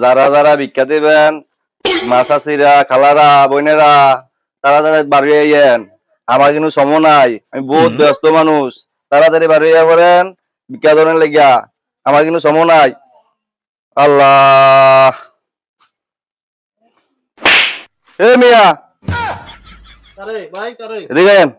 যারা যারা ভিক্ষা দিবেন, মাসাসিরা, খালারা, বোনেরা, তারা তাদের বাড়ি আইয়েন। আমার কিন্তু সময় নাই, আমি বহুত ব্যস্ত মানুষ। তাড়াতাড়ি বাড়ি আইয়া পড়েন ভিক্ষা ধরেন লেগিয়া, আমার কিন্তু সময় নাই। আল্লাহ, এ মিয়া এদিকে আইন।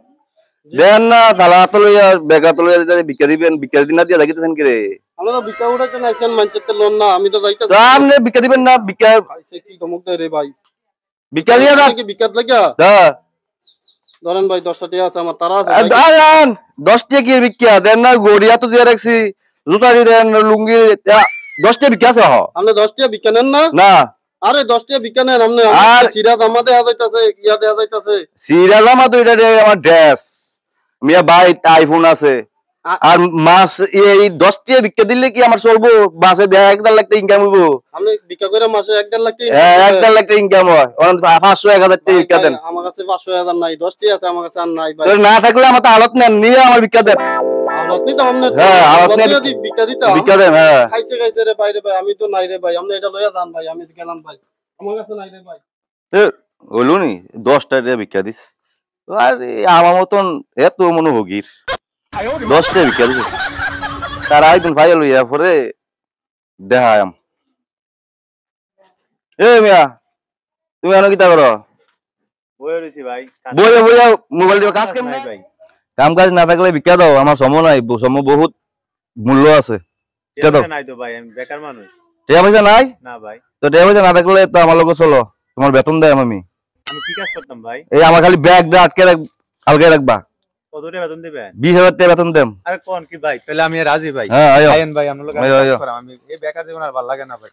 দেন না খালা তো লইয়া বেগা তো লইয়া ভিক্ষা দিবেন, ভিক্ষা দিন না দিয়া লাগিতেছেন কি রে? আমরা ভিক্ষা উঠাইতে নাইছেন মানচেতে লোন না, আমি তো যাইতাছি। সামনে ভিক্ষা দিবেন না, ভিক্ষা খাইছে কি ধমক দেয় রে ভাই? ভিক্ষা দিয়া দাও। কি ভিক্ষাত লাগা? দা ধরেন ভাই 10 টাকা আছে আমার, তারা আছে। দাঁড়ান, 10 টাকা কি ভিক্ষা দেন না? গড়িয়া তো দিয়ে রাখছি, জুতারি দেন, লুঙ্গি 10 টাকা ভিক্ষা আছে। আপনি 10 টাকা ভিক্ষা নেন না? না আরে 10 টাকা ভিক্ষা নেন আপনি। আর সিরাজ আমাদের দেয়া যাইতাছে, ইয়া দেয়া যাইতাছে। সিরিয়াল আমার তো এটা আমার ড্রেস মিয়া ভাই, আইফোন আছে আর মাস এই 10 টাকা ভিক্ষা দিলে কি আমার চলবো? মাসে 1.5 লাখ টাকা ইনকাম হইব। আপনি ভিক্ষা করে মাসে 1.5 লাখ টাকা? 1.5 লাখ টাকা ইনকাম হয়, 500-1000 টাকা ভিক্ষা দেন। আমার কাছে 500,000 নাই, 10 টাকা আছে আমার কাছে, আর নাই ভাই। তোর না থাকলে আমার তো হালত নেন, নিয়ে আমার ভিক্ষা দেন। হালত নি তো আপনি, হ্যাঁ হালত নেন, ভিক্ষা দিতাম। ভিক্ষা দেন। হ্যাঁ খাইছে খাইছে রে ভাই, রে ভাই আমি তো নাই রে ভাই, আপনি এটা লইয়া যান ভাই, আমি গেলাম ভাই, আমার কাছে নাই রে ভাই। হইলো নি 10 টাকা ভিক্ষা দিস। আর আমার মতন এত মনোভোগীর 10 টাকা ভিক্ষা দিস, তারা একদিন ভাইয়া লইয়া পরে দেখায়াম। এ মিয়া তুমি আনো কিতা করো? বইয়া রইছি ভাই। বইয়া বইয়া মোবাইল দিয়ে কাজ কেমন নাই ভাই? কাম কাজ না থাকলে ভিক্ষা দাও, আমার সময় নাই, সময় বহুত মূল্য আছে। ভিক্ষা দাও। নাই তো ভাই, আমি বেকার মানুষ। টাকা পয়সা নাই? না ভাই। তো টাকা পয়সা না থাকলে তো আমার লোক চলো, তোমার বেতন দেয় আমি। আমি কি কাজ করতাম ভাই? এই আমার খালি ব্যাগটা আলগে রাখবা। কত টাকা বেতন দিবেন? 20,000 টাকা বেতন দেম। আরে কোন কি ভাই, তাহলে আমি রাজি ভাই। হ্যাঁ আইও আইন ভাই, আমরা লোক আইও আইও। আমি এই বেকার জীবন আর ভালো লাগে না ভাই।